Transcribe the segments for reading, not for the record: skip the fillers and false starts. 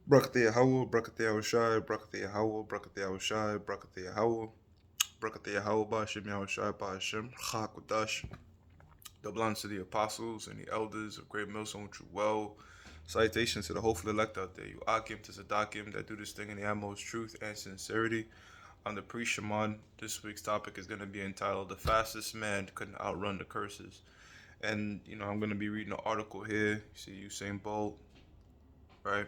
Brakatia Howell, Brakatia Shai, Brakatia Howell, Brakatia Shai, Brakatia Howell, Brakatia Howell, Bashim Yahushai, Bashim, Chakudash. The belongs to the apostles and the elders of Great Millstone True Well. Salutations to the hopeful elect out there. You Akim to Sadakim that do this thing in the utmost truth and sincerity. On the pre Shaman, this week's topic is going to be entitled The Fastest Man Couldn't Outrun the Curses. And, I'm going to be reading an article here. You see Usain Bolt, right?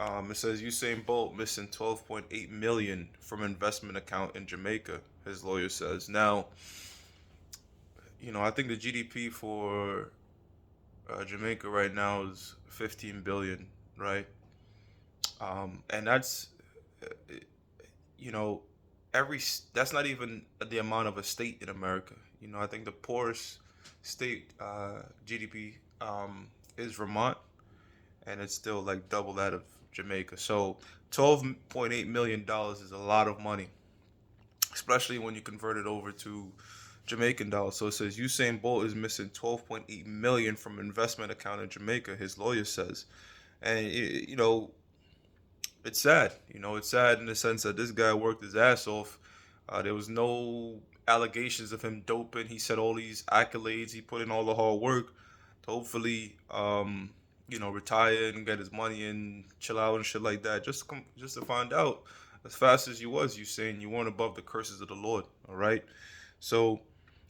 It says Usain Bolt missing 12.8 million from investment account in Jamaica. His lawyer says. Now, I think the GDP for Jamaica right now is 15 billion, right? And that's, uh, you know, that's not even the amount of a state in America. I think the poorest state GDP is Vermont, and it's still like double that of Jamaica. So $12.8 million is a lot of money, especially when you convert it over to Jamaican dollars. So it says Usain Bolt is missing 12.8 million from investment account in Jamaica. His lawyer says, and it's sad. It's sad in the sense that this guy worked his ass off. There was no allegations of him doping. He said all these accolades. He put in all the hard work to hopefully, retire and get his money and chill out and shit like that. Just to find out, as fast as you saying you weren't above the curses of the Lord. All right. So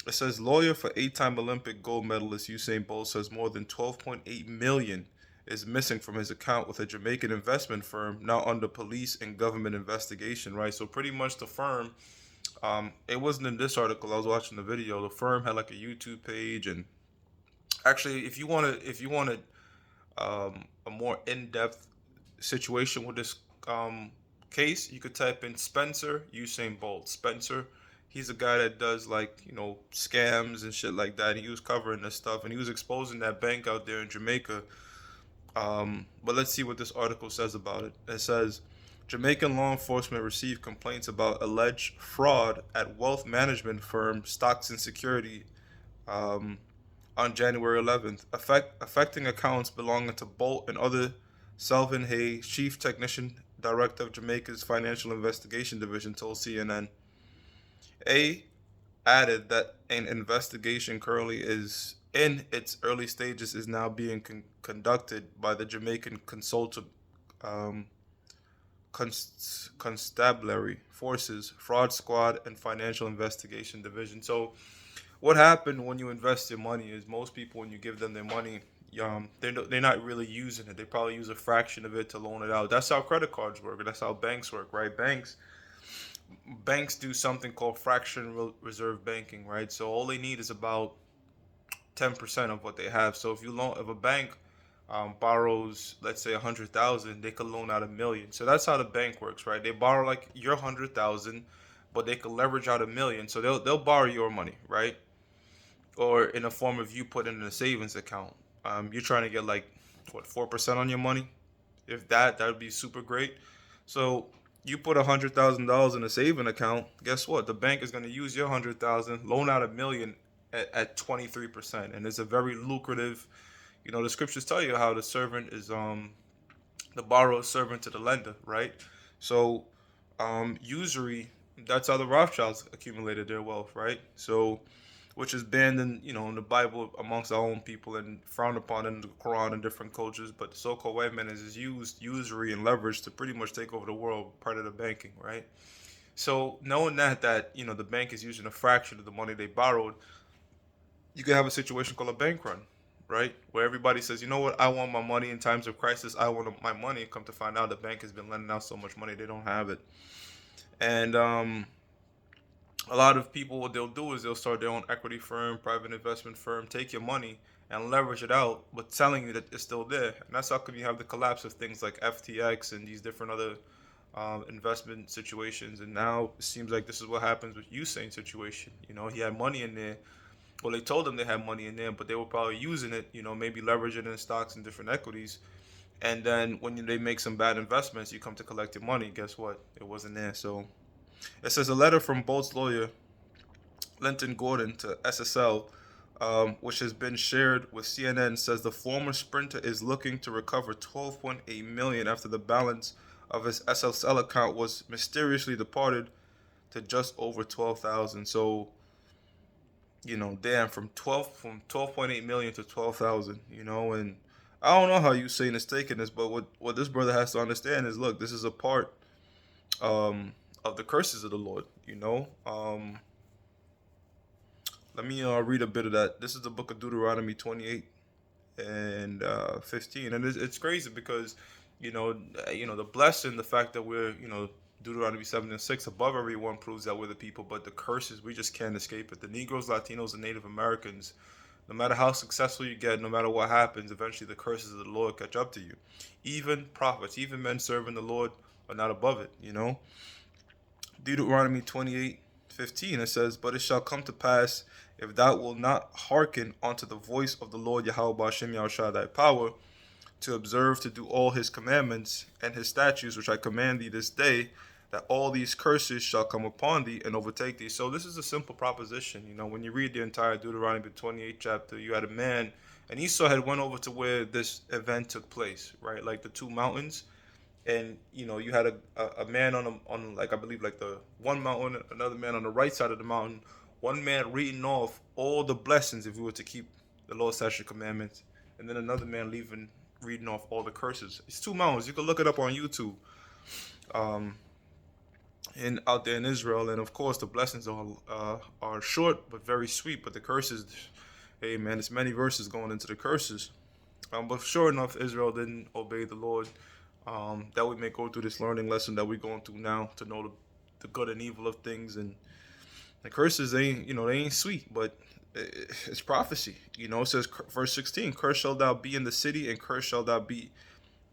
it says lawyer for eight-time Olympic gold medalist Usain Bolt says more than 12.8 million is missing from his account with a Jamaican investment firm now under police and government investigation. Right. So pretty much the firm. It wasn't in this article. I was watching the video. The firm had like a YouTube page, and actually, if you wanted a more in-depth situation with this case, you could type in Spencer Usain Bolt. Spencer, he's a guy that does like scams and shit like that. He was covering this stuff, and he was exposing that bank out there in Jamaica. But let's see what this article says about it. It says Jamaican law enforcement received complaints about alleged fraud at wealth management firm Stocks and Security um, on January 11th, affecting accounts belonging to Bolt and other. Selvin Hay, chief technician director of Jamaica's Financial Investigation Division, told CNN. A added that an investigation currently is in its early stages is now being conducted by the Jamaican um, Constabulary Forces, Fraud Squad, and Financial Investigation Division. So what happened when you invest your money is most people, when you give them their money, they're not really using it. They probably use a fraction of it to loan it out. That's how credit cards work. That's how banks work, right? Banks do something called fractional reserve banking, right? So all they need is about 10% of what they have. So if a bank borrows, let's say 100,000, they could loan out 1 million. So that's how the bank works, right? They borrow like your 100,000, but they could leverage out 1 million. So they'll borrow your money, right? Or in a form of you putting in a savings account. You're trying to get like what 4% on your money. If that would be super great. So you put $100,000 in a saving account. Guess what? The bank is going to use your 100,000, loan out 1 million at 23%, and it's a very lucrative. The scriptures tell you how the servant is the borrower servant to the lender, right? So usury. That's how the Rothschilds accumulated their wealth, right? So which is banned in the Bible amongst our own people and frowned upon in the Quran and different cultures. But the so-called white man is used usury and leverage to pretty much take over the world, part of the banking, right? So knowing that the bank is using a fraction of the money they borrowed, you can have a situation called a bank run, right? Where everybody says, you know what, I want my money in times of crisis. I want my money. Come to find out, the bank has been lending out so much money they don't have it, and a lot of people, what they'll do is they'll start their own equity firm, private investment firm, take your money and leverage it out, but telling you that it's still there. And that's how come you have the collapse of things like FTX and these different other investment situations. And now it seems like this is what happens with Usain's situation. He had money in there. Well, they told him they had money in there, but they were probably using it. Maybe leverage it in stocks and different equities. And then when they make some bad investments, you come to collect your money. Guess what? It wasn't there. So it says a letter from Bolt's lawyer Linton Gordon to SSL which has been shared with CNN, says the former sprinter is looking to recover 12.8 million after the balance of his SSL account was mysteriously departed to just over 12,000. So, damn, from 12.8 million to 12,000, and I don't know how Usain is taking this, but what this brother has to understand is, look, this is a part of the curses of the Lord. Let me read a bit of that. This is the book of Deuteronomy 28 and 15, and it's crazy because the blessing, the fact that we're Deuteronomy 7 and 6 above everyone proves that we're the people, but the curses, we just can't escape it. The Negroes, Latinos, and Native Americans, no matter how successful you get, no matter what happens, eventually the curses of the Lord catch up to you. Even prophets, even men serving the Lord are not above it. Deuteronomy 28:15, it says, "But it shall come to pass, if thou wilt not hearken unto the voice of the Lord Yahweh Bashem Yahushua thy power, to observe to do all his commandments and his statutes which I command thee this day, that all these curses shall come upon thee and overtake thee." So this is a simple proposition. When you read the entire Deuteronomy 28 chapter, you had a man, and Esau had went over to where this event took place, right? Like the two mountains. And you had a man on like, I believe, like the one mountain, another man on the right side of the mountain, one man reading off all the blessings if we were to keep the Lord's statute commandments, and then another man reading off all the curses. It's two mountains. You can look it up on YouTube. And out there in Israel, and of course the blessings are short but very sweet, but the curses, hey man, it's many verses going into the curses. But sure enough, Israel didn't obey the Lord. That we may go through this learning lesson that we're going through now to know the good and evil of things. And the curses, they ain't sweet, but it's prophecy. It says, verse 16, "Cursed shall thou be in the city, and cursed shall thou be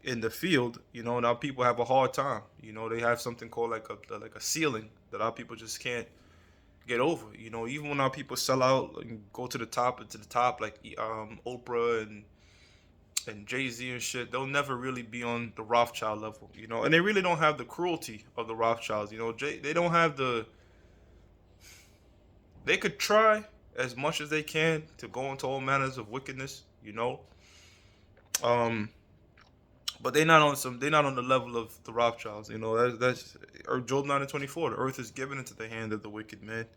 in the field." Now people have a hard time. They have something called like a ceiling that our people just can't get over. Even when our people sell out and go to the top and to the top, like Oprah and Jay-Z and shit, they'll never really be on the Rothschild level, and they really don't have the cruelty of the Rothschilds. They don't have they could try as much as they can to go into all manners of wickedness, um, but they're not on the level of the Rothschilds. That's or Job 9:24. The earth is given into the hand of the wicked man.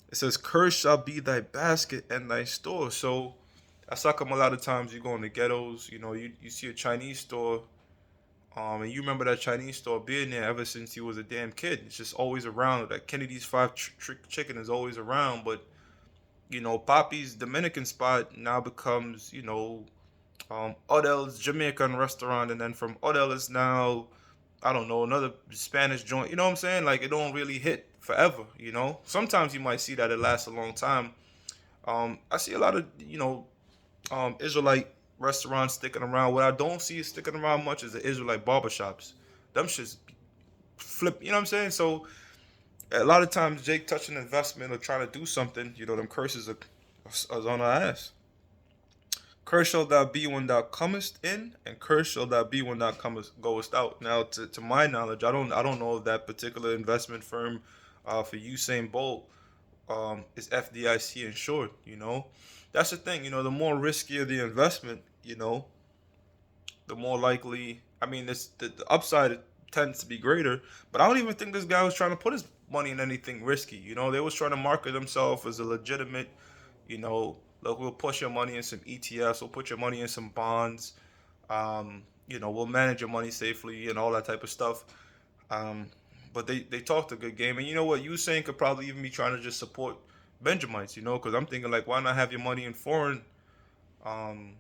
It says, "Cursed shall be thy basket and thy store." So that's how come a lot of times you go in the ghettos, you see a Chinese store, and you remember that Chinese store being there ever since you was a damn kid. It's just always around. That Kennedy's Fried Chicken is always around, but Poppy's Dominican spot now becomes, Odell's Jamaican restaurant, and then from Odell is now, I don't know, another Spanish joint. You know what I'm saying? Like, it don't really hit forever. Sometimes you might see that it lasts a long time. I see a lot of Israelite restaurants sticking around. What I don't see is sticking around much is the Israelite barbershops. Them shits flip. You know what I'm saying? So a lot of times, Jake touching investment or trying to do something, them curses are on our ass. "Cursed shall thou be when thou comest in, and cursed shall thou be when thou goest out." Now, to my knowledge, I don't know if that particular investment firm for Usain Bolt is FDIC insured. That's the thing. The more riskier the investment, the more likely. I mean, the upside tends to be greater. But I don't even think this guy was trying to put his money in anything risky. They was trying to market themselves as a legitimate. Look, we'll push your money in some ETFs. We'll put your money in some bonds. We'll manage your money safely and all that type of stuff. But they talked a good game. And you know what? Usain could probably even be trying to just support Benjamites, because I'm thinking, like, why not have your money in foreign um,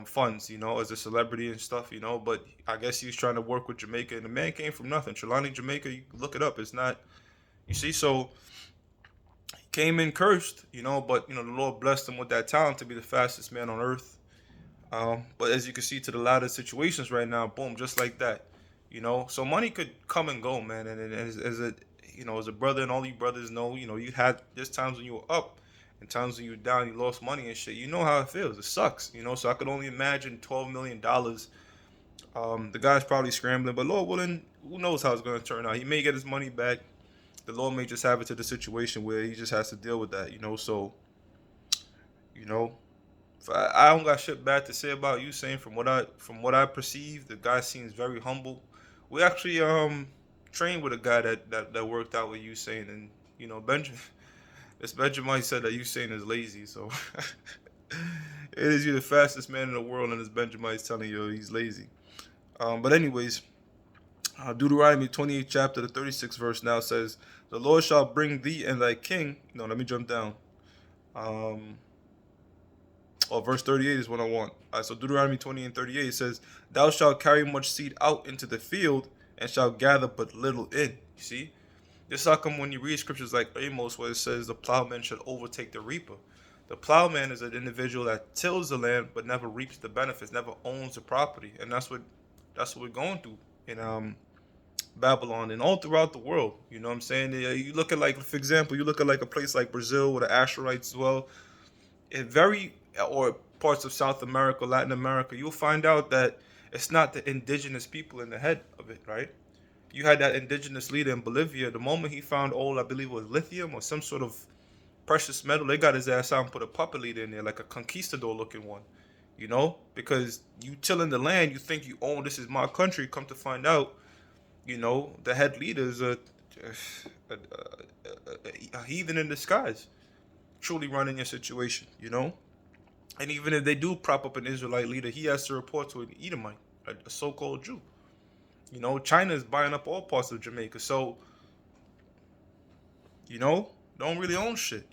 funds, as a celebrity and stuff, But I guess he was trying to work with Jamaica, and the man came from nothing. Trelawney, Jamaica, you look it up. It's not, you see, so he came in cursed, but, the Lord blessed him with that talent to be the fastest man on earth. But as you can see to the latter situations right now, boom, just like that. So money could come and go, man. And as a brother, and all you brothers know, you had there's times when you were up and times when you were down, you lost money and shit. You know how it feels. It sucks, So I could only imagine $12 million. The guy's probably scrambling, but Lord willing, who knows how it's going to turn out. He may get his money back. The Lord may just have it to the situation where he just has to deal with that, So You know, I don't got shit bad to say about Usain. From what I perceive, the guy seems very humble. We actually trained with a guy that worked out with Usain, and Benjamin. This Benjamin said that Usain is lazy, so it is you the fastest man in the world, and this Benjamin is telling you he's lazy. But anyways, Deuteronomy 28 chapter the 36th verse now says, "The Lord shall bring thee and thy king." No, let me jump down. Um, verse 38 is what I want. So Deuteronomy 20 and 38 says, "Thou shalt carry much seed out into the field, and shalt gather but little in." You see, this is how come when you read scriptures like Amos, where it says the plowman should overtake the reaper. The plowman is an individual that tills the land but never reaps the benefits, never owns the property, and that's what we're going through in Babylon and all throughout the world. You know what I'm saying? You look at, like, for example, you look at like a place like Brazil with the Asherites as well. It very or parts of South America, Latin America, you'll find out that it's not the indigenous people in the head of it, right? You had that indigenous leader in Bolivia. The moment he found oil, I believe it was lithium or some sort of precious metal, they got his ass out and put a puppet leader in there, like a conquistador looking one. Because you tilling the land, you think you own, this is my country. Come to find out, the head leader is a heathen in disguise, truly running your situation. And even if they do prop up an Israelite leader, he has to report to an Edomite, a so-called Jew. China is buying up all parts of Jamaica, so don't really own shit.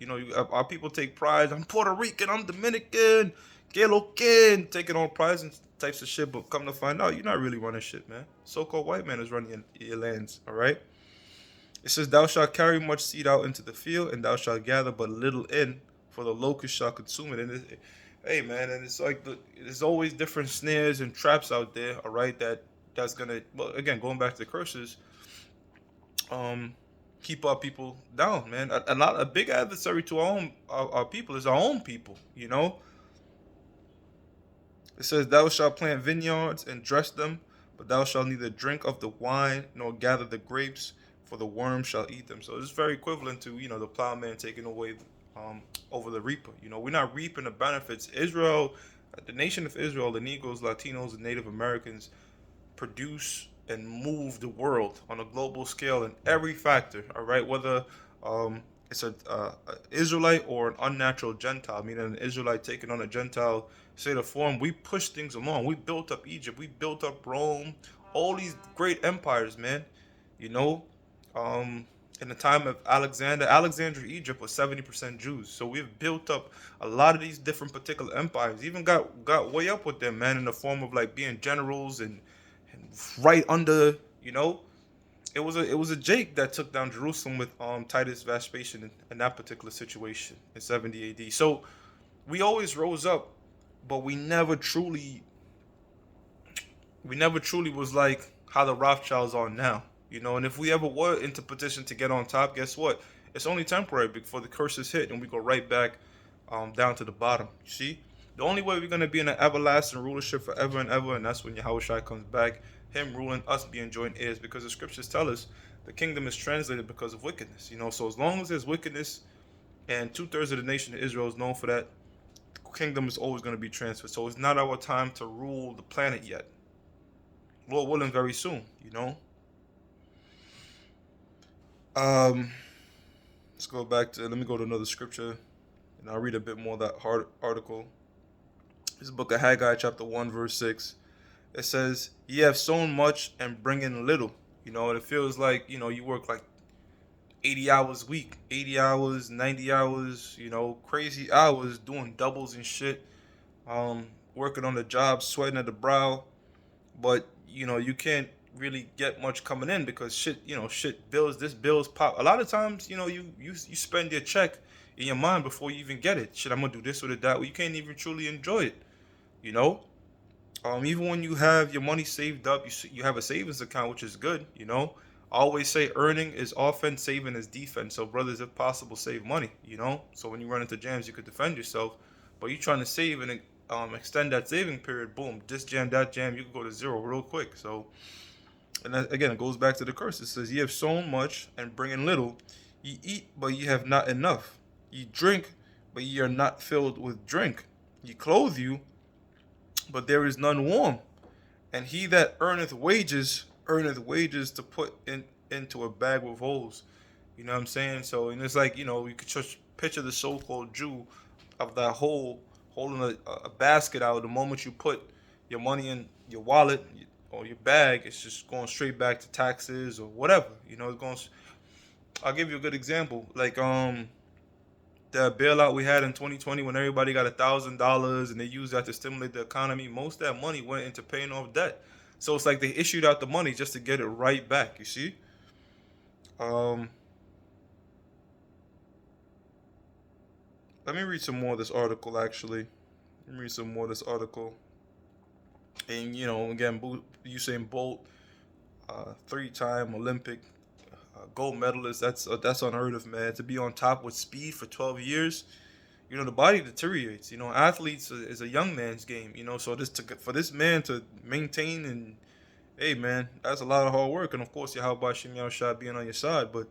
Our people take pride. I'm Puerto Rican, I'm Dominican, que lo que, taking on prides and types of shit. But come to find out, you're not really running shit, man. So-called white man is running your lands. All right. It says, "Thou shalt carry much seed out into the field, and thou shalt gather but little in, for the locust shall consume it." Hey, man, and it's like there's always different snares and traps out there. All right, that's gonna, well, again, going back to the curses, um, keep our people down, man. A big adversary to our people is our own people. It says, "Thou shalt plant vineyards and dress them, but thou shalt neither drink of the wine nor gather the grapes, for the worm shall eat them." So it's very equivalent to the plowman taking away over the reaper. We're not reaping the benefits. Israel, the nation of Israel, the Negroes, Latinos, and Native Americans produce and move the world on a global scale in every factor. All right, whether it's a Israelite or an unnatural Gentile, meaning an Israelite taking on a Gentile state of form, we push things along. We built up Egypt, we built up Rome, all these great empires, man. You know, um, in the time of Alexandria, Egypt was 70% Jews. So we've built up a lot of these different particular empires. Even got way up with them, man, in the form of like being generals and right under, it was a Jake that took down Jerusalem with Titus Vespasian in that particular situation in 70 AD. So we always rose up, but we never truly was like how the Rothschilds are now. And if we ever were into position to get on top, guess what? It's only temporary before the curses hit and we go right back down to the bottom. You see? The only way we're going to be in an everlasting rulership forever and ever, and that's when Yahushua comes back, him ruling, us being joint heirs, because the scriptures tell us the kingdom is translated because of wickedness. So as long as there's wickedness and two-thirds of the nation of Israel is known for that, the kingdom is always going to be transferred. So it's not our time to rule the planet yet. Lord willing, very soon. Um, let's go back to, let me go to another scripture, and I'll read a bit more of that hard article. This is the book of Haggai, chapter 1, verse 6. It says, "Ye have sown much and bring in little." And it feels like, you work like 80 hours a week, 80 hours, 90 hours, crazy hours, doing doubles and shit, working on the job, sweating at the brow, but, you can't really get much coming in because shit bills, this bills pop. A lot of times, you spend your check in your mind before you even get it. Shit, I'm gonna do this or that. Well, you can't even truly enjoy it, you know? Even when you have your money saved up, you have a savings account, which is good. I always say earning is offense, saving is defense. So brothers, if possible, save money. So when you run into jams, you could defend yourself. But you trying to save and extend that saving period, boom, this jam, that jam, you can go to zero real quick. So, and that, again, it goes back to the curse. It says, "Ye have sown much and bring in little. Ye eat, but ye have not enough. Ye drink, but ye are not filled with drink. Ye clothe you, but there is none warm. And he that earneth wages to put into a bag with holes. You know what I'm saying? So, and it's like, you could just picture the so-called Jew of that hole holding a basket out. The moment you put your money in your wallet or your bag, it's just going straight back to taxes or whatever. It's going. I'll give you a good example. Like the bailout we had in 2020 when everybody got $1,000 and they used that to stimulate the economy. Most of that money went into paying off debt. So it's like they issued out the money just to get it right back. You see? Um, Let me read some more of this article. Actually, let me read some more of this article. And again, Usain Bolt, three-time Olympic gold medalist. That's unheard of, man. To be on top with speed for 12 years. The body deteriorates. Athletes is a young man's game. So for this man to maintain, and hey, man, that's a lot of hard work. And of course, how about Shimei Shot being on your side, but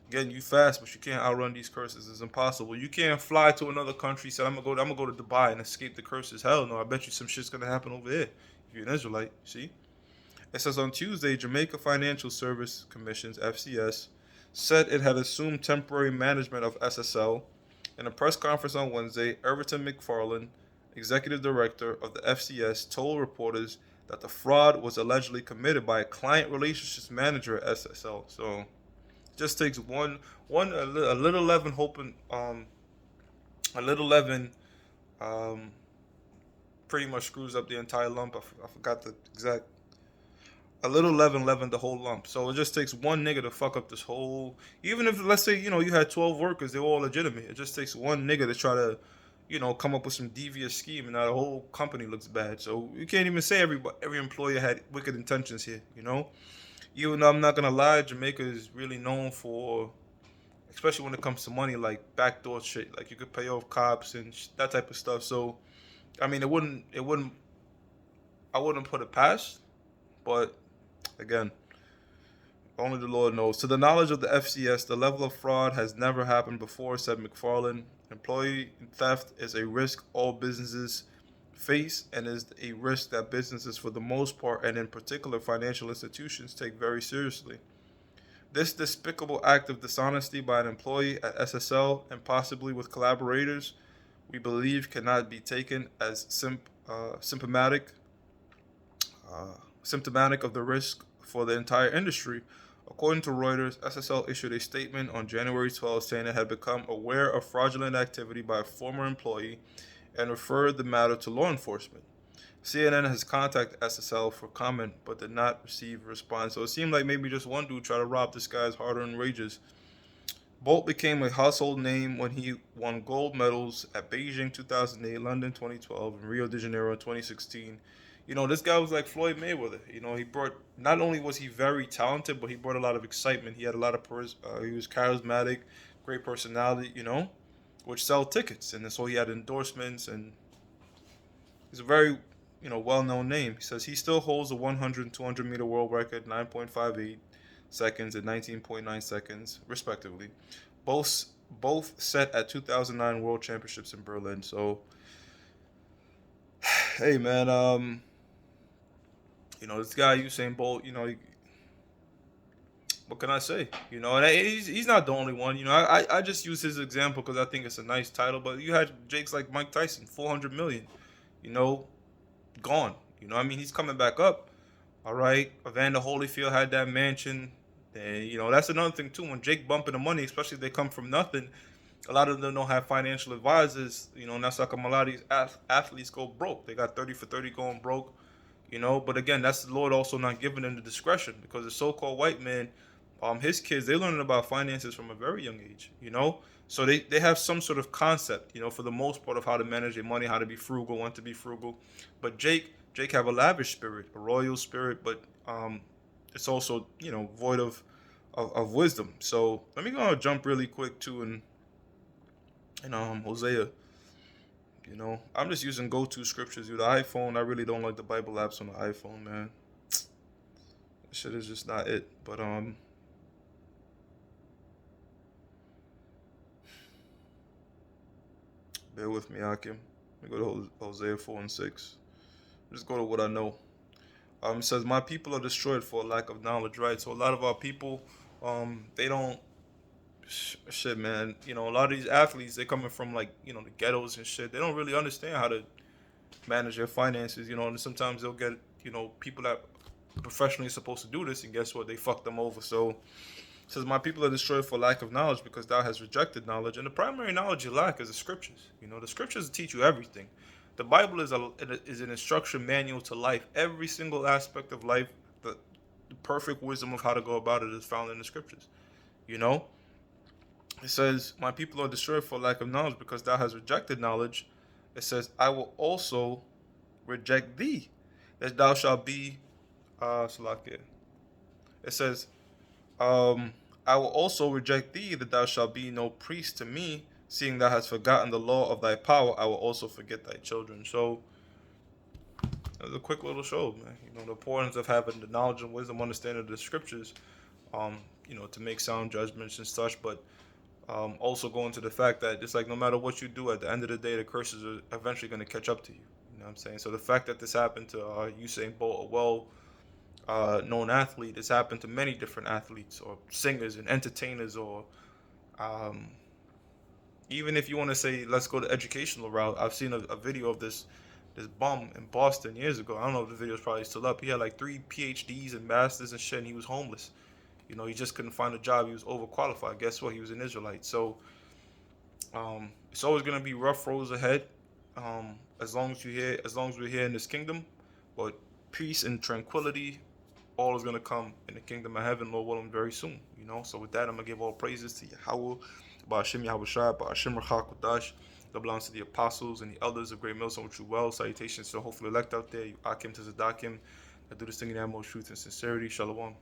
again, you fast, but you can't outrun these curses. It's impossible. You can't fly to another country. Say I'm gonna go to Dubai and escape the curses. Hell no. I bet you some shit's gonna happen over there if you're an Israelite. See. It says on Tuesday, Jamaica Financial Service Commission's (FCS) said it had assumed temporary management of SSL. In a press conference on Wednesday, Everton McFarlane, executive director of the FCS, told reporters that the fraud was allegedly committed by a client relationships manager at SSL. So it just takes a little leaven, hoping a little leaven pretty much screws up the entire lump. I forgot the exact. A little leaven the whole lump. So it just takes one nigga to fuck up this whole. Even if, let's say, you had 12 workers, they're all legitimate. It just takes one nigga to try to, come up with some devious scheme, and now the whole company looks bad. So you can't even say every employer had wicked intentions here. Even though I'm not gonna lie, Jamaica is really known for, especially when it comes to money, like backdoor shit. Like you could pay off cops and that type of stuff. So I mean, I wouldn't put it past, but again, only the Lord knows. To the knowledge of the FCS, the level of fraud has never happened before, said McFarlane. Employee theft is a risk all businesses face and is a risk that businesses, for the most part, and in particular financial institutions, take very seriously. This despicable act of dishonesty by an employee at SSL and possibly with collaborators, we believe, cannot be taken as symptomatic symptomatic of the risk for the entire industry. According to Reuters, SSL issued a statement on January 12 saying it had become aware of fraudulent activity by a former employee and referred the matter to law enforcement. CNN has contacted SSL for comment but did not receive a response. So it seemed like maybe just one dude tried to rob this guy's hard-earned wages. Bolt became a household name when he won gold medals at Beijing 2008, London 2012, and Rio de Janeiro 2016. This guy was like Floyd Mayweather. He brought, not only was he very talented, but he brought a lot of excitement. He had a lot of he was charismatic, great personality. Which sell tickets, and so he had endorsements, and he's a very well-known name. He says he still holds the 100 and 200 meter world record, 9.58 seconds and 19.9 seconds, respectively. Both both set at 2009 World Championships in Berlin. So, hey man, this guy Usain Bolt, what can I say? And he's not the only one. I just use his example because I think it's a nice title. But you had Jakes like Mike Tyson, 400 million, you know, gone. He's coming back up. All right, Evander Holyfield had that mansion. And, that's another thing too. When Jake bumping the money, especially if they come from nothing, a lot of them don't have financial advisors. And that's like a lot of these athletes go broke. They got 30 for 30 going broke. But again, that's the Lord also not giving them the discretion because the so-called white man, his kids, they're learning about finances from a very young age. So they have some sort of concept, for the most part, of how to manage their money, how to be frugal, when to be frugal. But Jake have a lavish spirit, a royal spirit, but it's also, void of wisdom. So let me go and jump really quick to Hosea. I'm just using go-to scriptures. The iPhone, I really don't like the Bible apps on the iPhone, man. This shit is just not it. But Bear with me, Akim. Let me go to Hosea 4 and 6. Just go to what I know. It says, "My people are destroyed for a lack of knowledge." Right. So a lot of our people, they don't. Shit, man. You know, a lot of these athletes, they coming from like the ghettos and shit. They don't really understand how to manage their finances. And sometimes they'll get people that professionally supposed to do this, and guess what? They fuck them over. So it says, "My people are destroyed for lack of knowledge, because thou hast rejected knowledge." And the primary knowledge you lack is the scriptures. The scriptures teach you everything. The Bible is an instruction manual to life. Every single aspect of life, the perfect wisdom of how to go about it is found in the scriptures. You know, it says, "My people are destroyed for lack of knowledge, because thou hast rejected knowledge." It says, "I will also reject thee, that thou shalt be Salakia." It says, "I will also reject thee, that thou shalt be no priest to me, seeing thou hast forgotten the law of thy power. I will also forget thy children." So it was a quick little show, man. The importance of having the knowledge and wisdom, understanding of the scriptures, to make sound judgments and such. But also going to the fact that it's like no matter what you do, at the end of the day, the curses are eventually going to catch up to you. You know what I'm saying? So the fact that this happened to Usain Bolt, a well known athlete, it's happened to many different athletes or singers and entertainers, or um, even if you want to say, let's go the educational route. I've seen a video of this bum in Boston years ago. I don't know if the video is probably still up. He had like 3 PhDs and masters and shit, and he was homeless. He just couldn't find a job. He was overqualified. Guess what? He was an Israelite. So it's always gonna be rough roads ahead. As long as we're here in this kingdom, but peace and tranquility, all is gonna come in the kingdom of heaven, Lord willing, very soon. So with that, I'm gonna give all praises to Yahweh, Ba'ashim Yahweh Shai, Ba'ashim Rachak Kodash. That belongs to the apostles and the elders of Great Millstone, which you well. Salutations to hopefully elect out there. You Akim to Zadakim. That do this thing in the most truth and sincerity. Shalom.